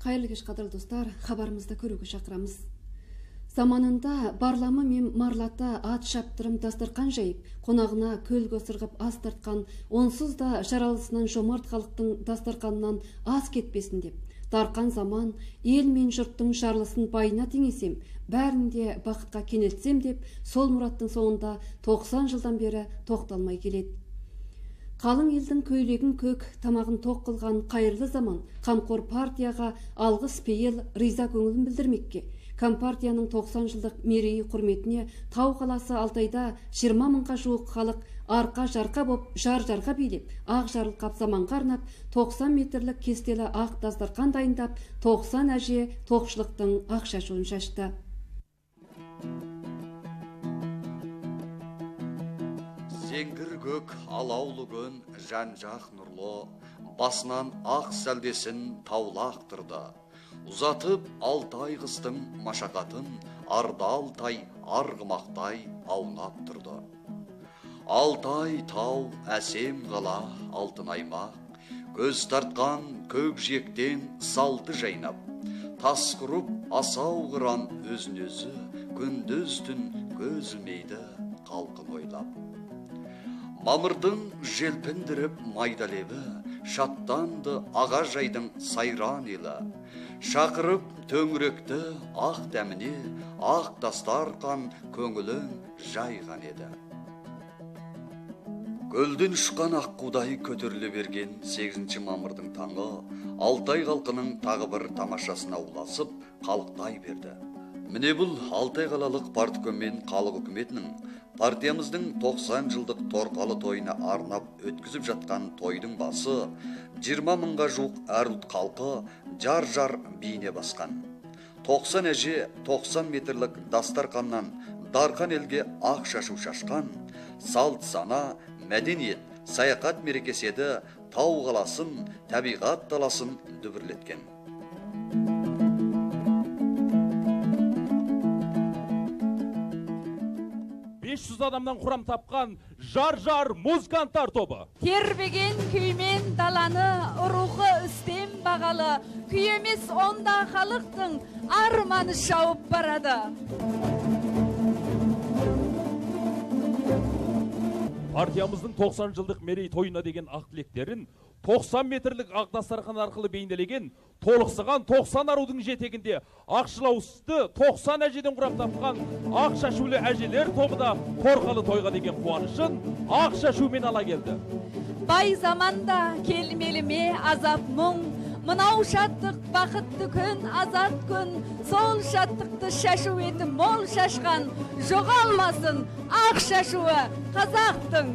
Кайырлы кеш кадырлы достар, хабарымызда көрүүгө чакырамыз. Заманында барламы мен марлата ат шаптырым дастаркан жайып, конагына көлгө сыргып ас тарткан, онсуз да жаралысынан жомарт халыктын дастарканынан ас кетпесин деп, таркан заман эл мен журттун жарлысын байына теңесем, бәрінде бакытка кенелтсем деп, сол мураттын соңунда 90 жылдан бери токтолмой келет. Қалың елдің көйлегін көк, тамағын тоқ қылған қайырлы заман қамқор партияға алғыс пейіл риза көңілін білдірмекке. Компартияның 90 жылдық мерейі құрметіне Тау қаласы Алтайда 20 мыңға жуық халық арқа жарқа боп жар-жарға билеп, ақ жарылқап заманға арнап, 90 метрлік кестелі ақ дастархан дайындап, 90 әже тоқшылықтың ақ шашуын шашты. Зеңгір көк алаулы күн жан-жақ нұрлы, басынан ақ сәлдесін таулақтырды. Ұзатып Алтай қыстың машақатын, арда Алтай арғымақтай аунап тұрды. Алтай тау әсем қала алтын аймақ, көз тартқан көк жиектен салты жайнап, тас құрып асау қыран өзін-өзі, күндіз түн көз ілмейді қалқын ойлап. Мамырдың желпіндіріп майда лебі, шаттанды аға жайдың сайран елі. Шақырып төңіректі ақ дәміне, ақ дастарқан көңілін жайған еді. Көлден ұшқан аққудай көтеріле берген 8 мамырдың таңы, Алтай халқының тағы бір тамашасына уласып, қалықтай берді. Міне бұл Алтай қалалық партком мен халық үкіметінің партиямыздың 90 жылдық торқалы тойына арнап өткізіп жатқан тойдың басы 20 мыңға жуық әр ұлт халқы жар-жар бейне басқан. 90 әже 90 метрлік дастарқаннан дарқан елге ақ шашу шашқан, салт сана, мәдениет, саяхат мерекесі еді, Тау қаласын, табиғат даласын дүбірлеткен. 500 адамнан құрам тапқан жар-жар музыканттар тобы. Тербеген күймен даланы, рухы үстем бағалы, күйемес онда халықтың арманы шауып барады. Партиямыздың 90 жылдық мерей тойына деген ақ тілектерін 90 метрлік ақ дастархан арқылы бейнелеген толықсыған 90 арудың жетегінде ақшылаусызды 90 әжеден құрап тапқан ақ шашулы әжелер тобы да торқалы тойға деген қуанышын ақ шашумен ала келді. Бай заманда келмелі ме азап мұң, мынау шаттық бақытты күн, азат күн, сол шаттықты шашу еті мол шашқан, жоғалмасын ақ шашуы қазақтың.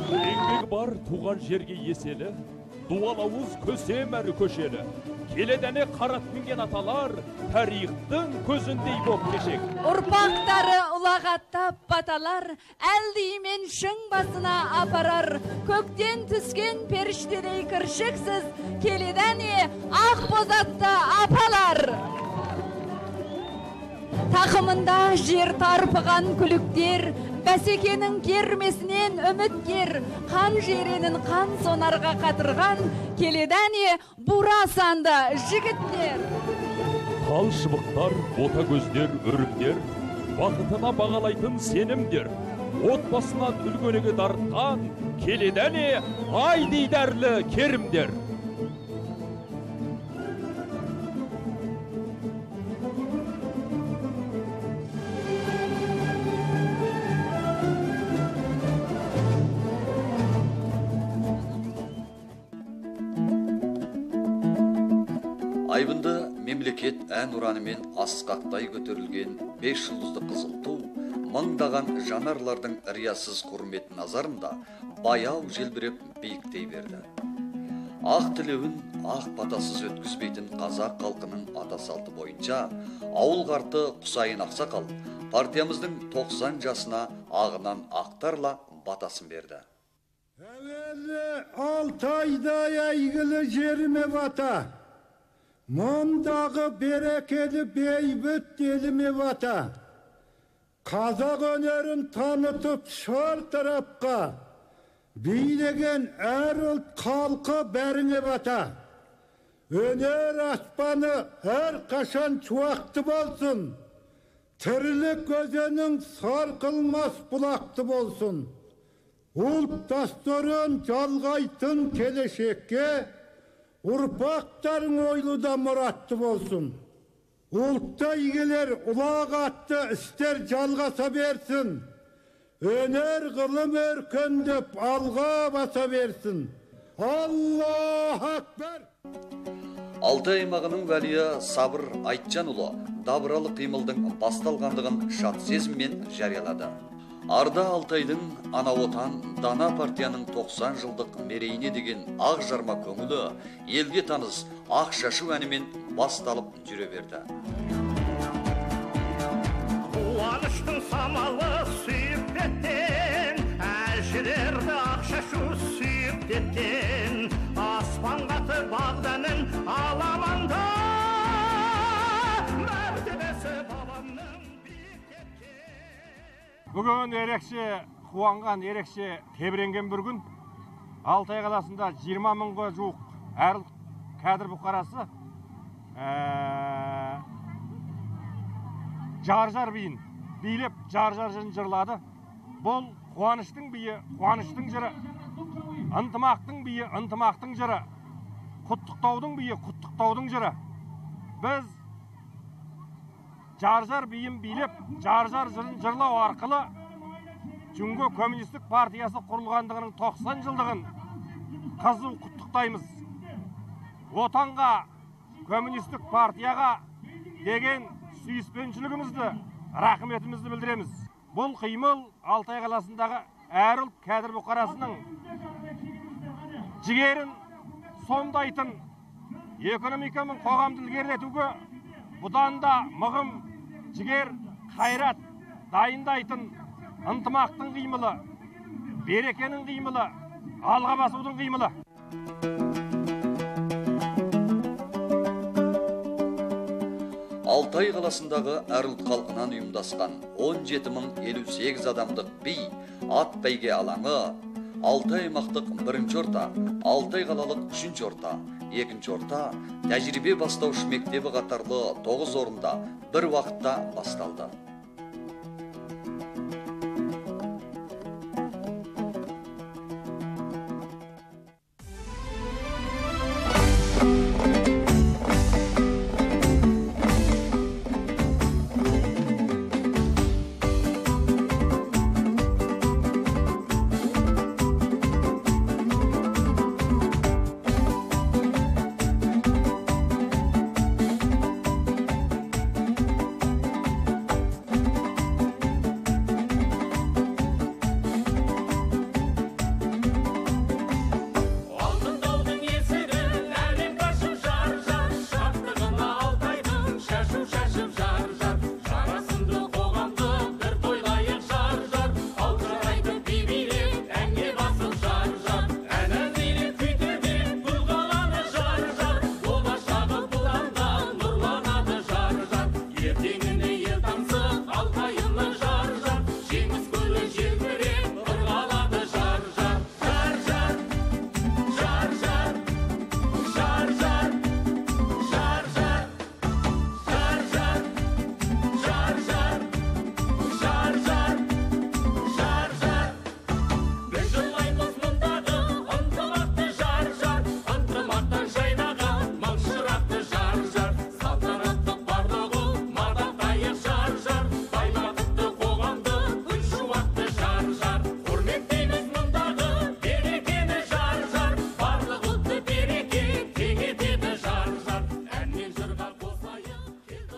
Еңбегі бар туған жерге еселі, дуалауыз көсем әрі көшелі. Келедәне қарат мінген аталар, тарихтың көзіндей боп кешек. Ұрпақтары ұлағаттап баталар, әлдеймен шың басына апарар. Көктен түскен періштедей кіршіксіз, келедәне ақ бозатты апалар. Тақымында жер тарпыған күліктер, бәсекенің кермесінен үміткер, қан жеренін қан сонарға қатырған, келедәне бура санды жігіттер. Тал шыбықтар, бота көздер, өрімдер, бақытына бағалайтын сенімдер, отбасынан үлгөнеге дарытқан, келедәне ай дейдәрлі керімдер. Айбынды мемлекет ән ұранымен асқақтай көтерілген 5 жұлдызды қызыл ту, мыңдаған жанарлардың риясыз құрмет назарында баяу желбіреп биіктей берді. Ақ тілеуін ақ батасыз өткізбейтін қазақ халқының ата салты бойынша ауыл қарты Құсайын Ақсақал партиямыздың 90 жасына ағынан ақтарла батасын берді. Әуелі Алтайда әйгілі жеріме бата, Мұндағы берекелі бейбіт еліме бата, қазақ өнерін танытып шар тарапқа, билеген әр ұлт халқы бәріңе бата. Өнер аспаны әр қашан чуақты болсын, тірлік өзенің сарқылмас бұлақты болсын. Ұлт дәстүрін жалғайтын келешекке, ұрпақтарың ойлуда мұратты болсын. Ұлтта игелер ұлағатты істер жалғаса берсін. Өнер ғылым өркендеп алға баса берсін. Аллах акбар! Алтай аймағының вәлия Сабыр Айтжанұлы дабыралы қимылдың басталғандығын шат сезіммен жариялады. Арда Алтайдың ана отан дана партияның 90 жылдық мерейіне деген ақ жарма көңілі елге таныс ақ шашу әнімен басталып жүре берді. Қуаныштың самалы сүйіп беттен, әлшілерді ақ шашу сүйіп беттен, аспан қаты бағданын аламанда, мәртебесі бабамның биік еткен. Бүгін ерекше қуанған, ерекше тебіренген бір күн. Алтай қаласында 20 мыңға жуық әр кәдір бұқарасы жар-жар биін билеп, жар-жар жырын жырлады. Бұл қуаныштың биі, қуаныштың жыры, ынтымақтың биі, ынтымақтың жыры, құттықтаудың биі, құттықтаудың жыры. Біз жар-жар биін билеп, жар-жар жырын жырлау арқылы Жүнгі коммунистік партиясы құрылғандығының 90 жылдығын қызу құттықтаймыз. Отанға, коммунистік партияға деген сүйіспеншілігімізді, рахметімізді білдіреміз. Бұл қимыл Алтай қаласындағы әр ұлт кәдір бұқарасының жігерін сомдайтын, экономиканың қоғамды ілгерілетуге бұдан да мығым жігер, қайрат дайындайтын ынтымақтың қимылы, берекенің қимылы, алға басудың қимылы. Алтай қаласындағы әр ұлт халқынан ұйымдасқан 17.058 адамдық би ат бәйге алаңы Алтай аймақтық 1-ші орта, Алтай қалалық 3-ші орта, 2-ші орта, тәжірибе бастауыш мектебі қатарлы 9 орында бір уақытта басталды.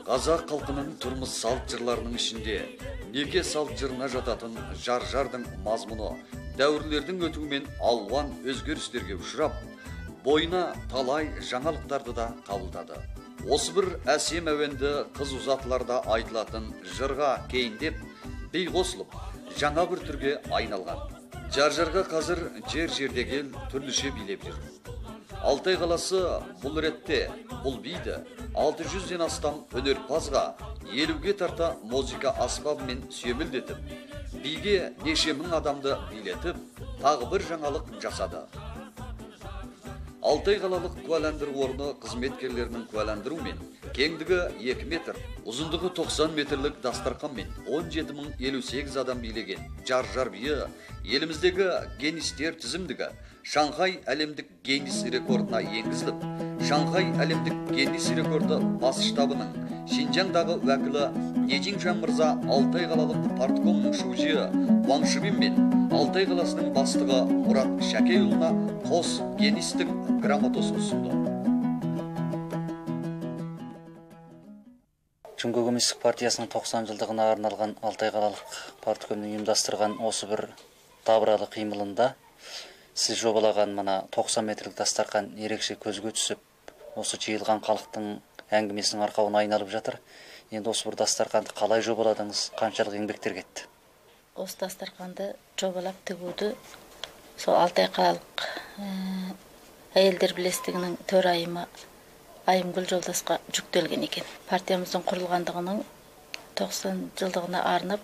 Қазақ халқының тұрмыс салт жырларының ішінде неке салт жырына жататын жар-жардың мазмұны дәуірлердің өтуімен алуан өзгерістерге ұшырап, бойына талай жаңалықтарды да қабылдады. Осы бір әсем әуенді қыз ұзатыларда айтылатын жырға кейіндеп, бей қосылып, жаңа бір түрге айналған. Жар-жарға қазір жер-жердегі ел түрліше билеп жүр. Алтай қаласы бұл ретте, бұл бейді 600-ден астам өнерпазға 50-ге тарта музыка аспабымен сүйемелдетіп, биге неше мың адамды билетіп, тағы бір жаңалық жасады. Алтай қалалық куәландыру орны қызметкерлерінің куәландырумен кеңдігі 2 метр, ұзындығы 90 метрлік дастарқанмен 17.058 адам билеген жар биі еліміздегі генистер тізімдігі Шанхай әлемдік генис рекордына енгізіліп, Шанхай әлемдік генис рекорды бас штабының Шинжаңдағы уәкілі Нежинжан мырза Алтай қалалық парткомның шужиы Ван Шибин мен Алтай қаласының бастығы Мұрат Шәкейұлына қос генистің грамотасын ұсынды. Жүнгі Коммунистік партиясының 90 жылдығына арналған Алтай қалалық парткомның ұйымдастырған осы бір дабыралы қимылында сіз жобалаған мына 90 метрлік дастарқан ерекше көзге түсіп, осы жиылған халықтың әңгімесінің арқауына айналып жатыр. Енді осы бір дастарқанды қалай жобаладыңыз, қаншалық еңбектер кетті? Осы дастарқанды жобалап тігуді сол Алтай қалалық әйелдер бірлестігінің төрайымы Айымгүл Жолдасқа жүктелген екен. Партиямыздың құрылғандығының 90 жылдығына арнап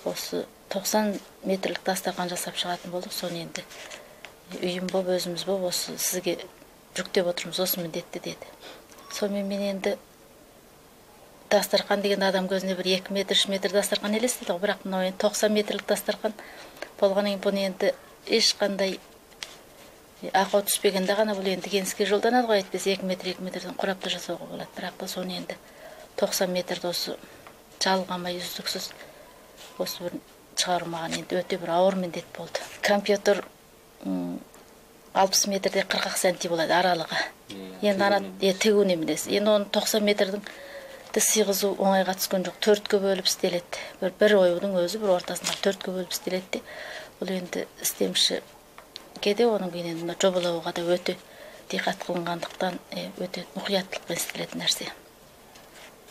осы 90 метрлік дастарқан жасап шығатын болдық. Соны енді үйім боп, өзіміз боп, осы сізге жүктеп отырмыз, осы міндетті деді. Сонымен мен енді дастарқан деген адам көзіне бір 2 метр, 3 метр дастарқан елестеді, бірақ мынау 90 метрлік дастарқан болғаннан бұны енді ешқандай ақау түспегенде ғана бұл енді кеңіске жолданады ғой, әйтпесе 2 метрден құрапты жасауға болады. Бірақ та соны енді 90 метрді осы жалғамай үздіксіз осы бір шығару маған енді өте бір ауыр міндет болды. Компьютер 60 метрде 40 сантим болады аралығы. Енді ана тігу неменесі. Енді оны 90 метрдің сыйғызу оңайға түскен жоқ. 4-ке бөліп істеледі. Бір оюдың өзі бір ортасында 4-ке бөліп істеледі. Бұл енді істемші кеде оның кейін жобалауға да өте диққат қылынғандықтан өте мұқияттылықпен істелетін нәрсе.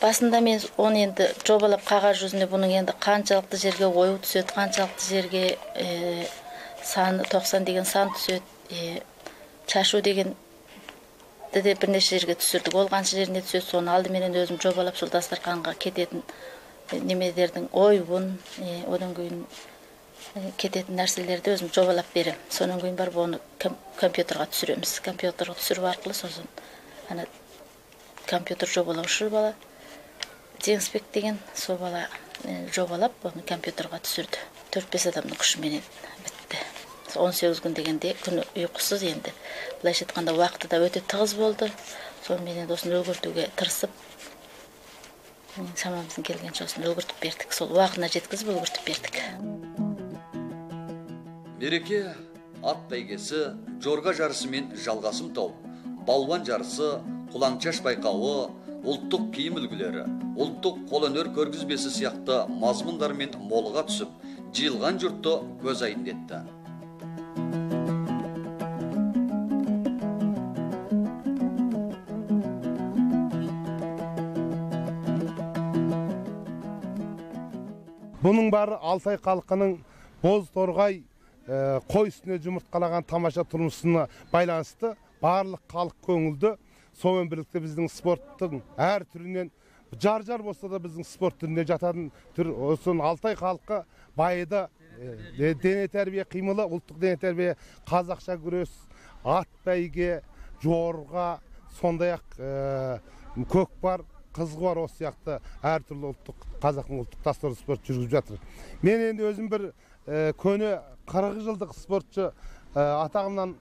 Басында мен оны енді жобалап қағаз жүзіне бұның енді қаншалықты жерге ою түседі, қаншалықты жерге саны 90 деген сан түседі, шашу деген де бірнеше жерге түсірдік. Ол қанша жеріне түседі, соны алдыменен өзім жобалап сол дастарқанға кететін немелердің ойуын, одан кейін кететін нәрселерді өзім жобалап берем. Сонан кейін барып оны компьютерға түсіреміз. Компьютерға түсіру арқылы сосын ана компьютер жобалаушы бала Жеңісбек деген сол бала жобалап оны компьютерға түсірді. 4-5 адамның күшіменен бітті. 18 күн дегенде күні ұйқысыз енді. Былайша айтқанда уақыты да өте тығыз болды. Сонымен осыны үлгертуге тырысып, шамамыздың келгенше осыны үлгертіп бердік. Сол уақытына жеткізіп үлгертіп бердік. Мереке ат бәйгесі, жорға жарысымен жалғасым тауып, балуан жарысы, құланчаш байқауы, ұлттық киім үлгілері, ұлттық қолөнер көргізбесі сияқты мазмұндармен молға түсіп, жиылған жұртты көз айдын етті. Бұның бары Алтай халқының боз торғай қой үстіне жұмыртқалаған тамаша тұрмысына байланысты барлық халық көңілді. Сонымен бірlikte біздің спорттың әр түрінен жар болса да біздің спорт түріне жататын түр. Осы Алтай халқы байыда дене тәрбие қимылы, ұлттық дене тәрбие, қазақша күрес, ат бәйге, жорға, сондай-ақ көкпар, қызғуар осы сияқты әр түрлі ұлттық қазақтың ұлттық дәстүрлі спорт жүргізіп жатыр. Мен енді өзім бір көне 40 жылдық спортшы атағымнан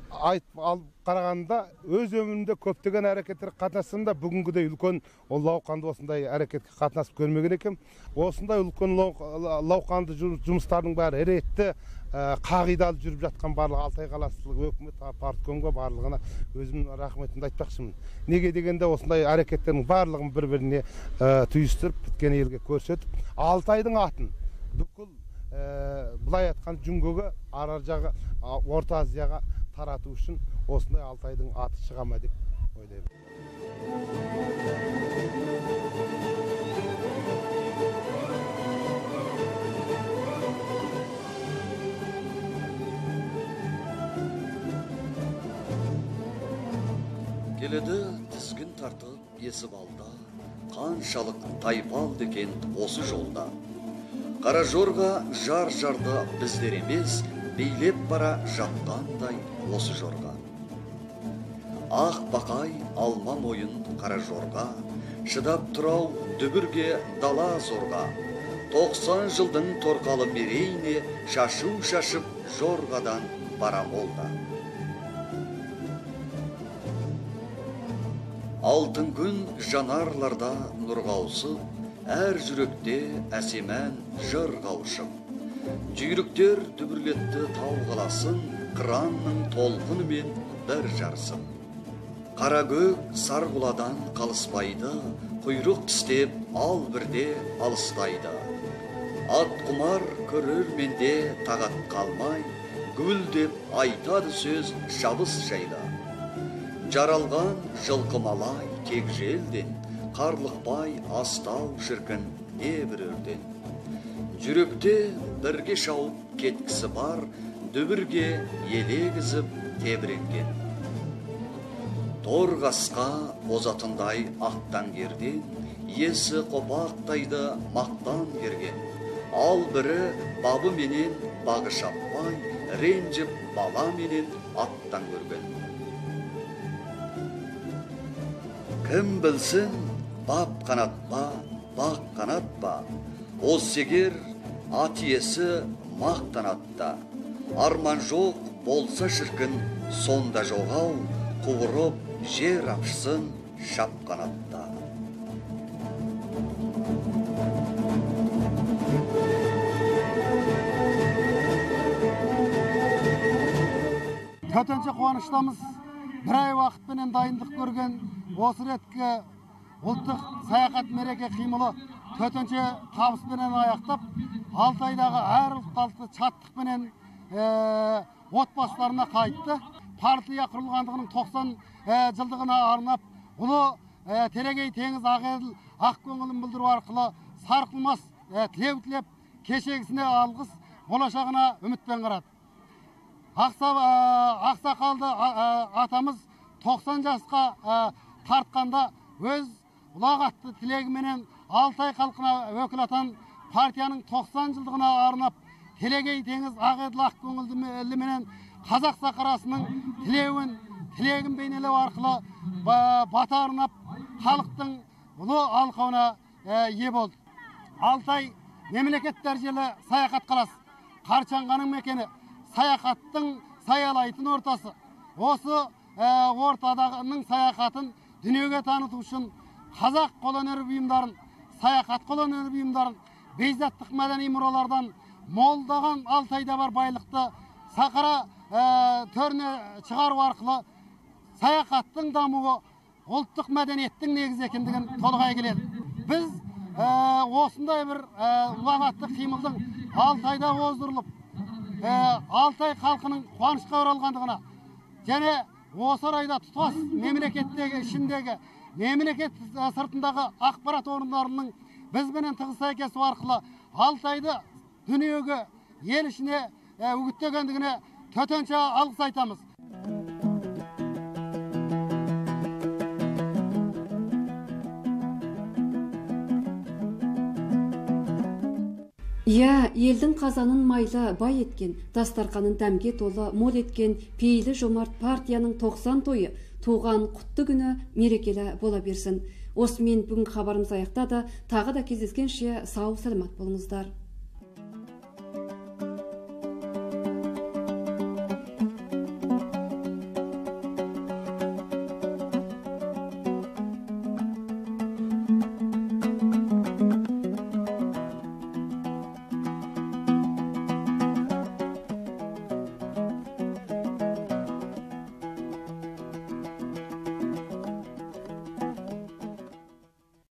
алып қарағанда өз өмірімде көптеген әрекеттер қатынасымда бүгінгідей үлкен лауқанды осындай әрекетке қатынасып көрмеген екем. Осындай үлкен лауқанды жұмыстардың бәрі ретті қағидалы жүріп жатқан барлық Алтай қаласылық өкімет парткомға барлығына өзімнің рахметімді айтпақшымын. Неге дегенде осындай әрекеттердің барлығын бір-біріне түйістіріп, біткен елге көрсетіп, Алтайдың атын бүкіл былай айтқан жүнгөге, ар жағы Орта Азияға тарату үшін осындай Алтайдың аты шыға ма деп ойлаймын. келеді тізгін тартып есіп алда, қаншалық тайпалды екен осы жолда. Қара жорға жар-жарды біздер емес, билеп бара жатқандай осы жорға. Ақ бақай алма мойын қара жорға, шыдап тұрау дүбірге дала зорға. 90 жылдың торқалы мерейіне шашу шашып жорғадан бара молда. Алтын күн жанарларда нұрға ауысып, әр жүректе әсемен жыр қауышып. Жүйріктер дүбірлетті тау қаласын, қыранның толқынымен бір жарсын. Қара көк сарғұладан қалыспайды, құйрық тістеп ал бірде алыстайды. Ат құмар көрерменде тағат қалмай, гүлдеп айтады сөз шабыс жайлы. Жаралған жылқымалай тек желден, қарлықпай астау шіркін не бір өрден. Жүректе бірге шауып кеткісі бар, дүбірге елегізіп тебіренген. Торғасқа озатындай ақтан керден, есі қопақтайды мақтан керген. Ал бірі бабы менен бағы шаппай, ренжіп бала менен аттан көрген. Кім білсін, бап қанат па, бақ қанат па, озсегер ат иесі мақтанатта. Арман жоқ болса шіркін, сонда жоғау, қуырып жер апшысын шап қанатта. Төтенше қуаныштамыз, бір ай уақытпенен дайындық көрген осы реткі ұлттық саяхат мереке қимылы төтенше табыспенен аяқтап, Алтайдағы әр ұлт чаттықпенен отбасыларына қайтты. Партия құрылғандығының 90 жылдығына арнап, ұлы Терегей теңіз ағеділ ақ көңілін білдіру арқылы сарқылмас тілеу тілеп, кешегісіне алғыс, болашағына үмітпен қарады. Ақсақалды атамыз 90 жасқа тартқанда өз ұлағатты тілегіменен Алтай халқына өкіл атан партияның 90 жылдығына арнап Терегей теңіз ағеділ ақ көңіліменен қазақ сахарасының тілегін бейнелеу арқылы бата арнап халықтың ұлы алқауына ие болды. Алтай мемлекет дәрежелі саяхат қаласы, Қаршаңғаның мекені, саяхаттың саялайтын ортасы. Осы ортадағының саяхатын дүниеге таныту үшін қазақ қолөнер бұйымдарын, саяхат қолөнер бұйымдарын, бейзаттық мәдени мұралардан молдаған Алтайда бар байлықты сахара төріне шығару арқылы саяхаттың дамуы ұлттық мәдениеттің негізі екендігін толғай келеді. Біз осындай бір ұлағатты қимылдың Алтайда оздырылып, Алтай халқының қуанышқа оралғандығына және осы орайда тұтас мемлекеттегі ішіндегі мемлекет сыртындағы ақпарат орындарының бізбенен тығыз сәйкесу арқылы Алтайды дүниеге ел ішіне үгіттегендігіне төтенше алғыс айтамыз. Я, елдің қазанын майлы бай еткен, дастарқанын дәмге толы мол еткен пейілі жомарт партияның 90 тойы туған құтты күні мерекелі бола берсін. Осымен бүгін хабарымыз аяқтады. Тағы да кездескенше сау саламат болыңыздар.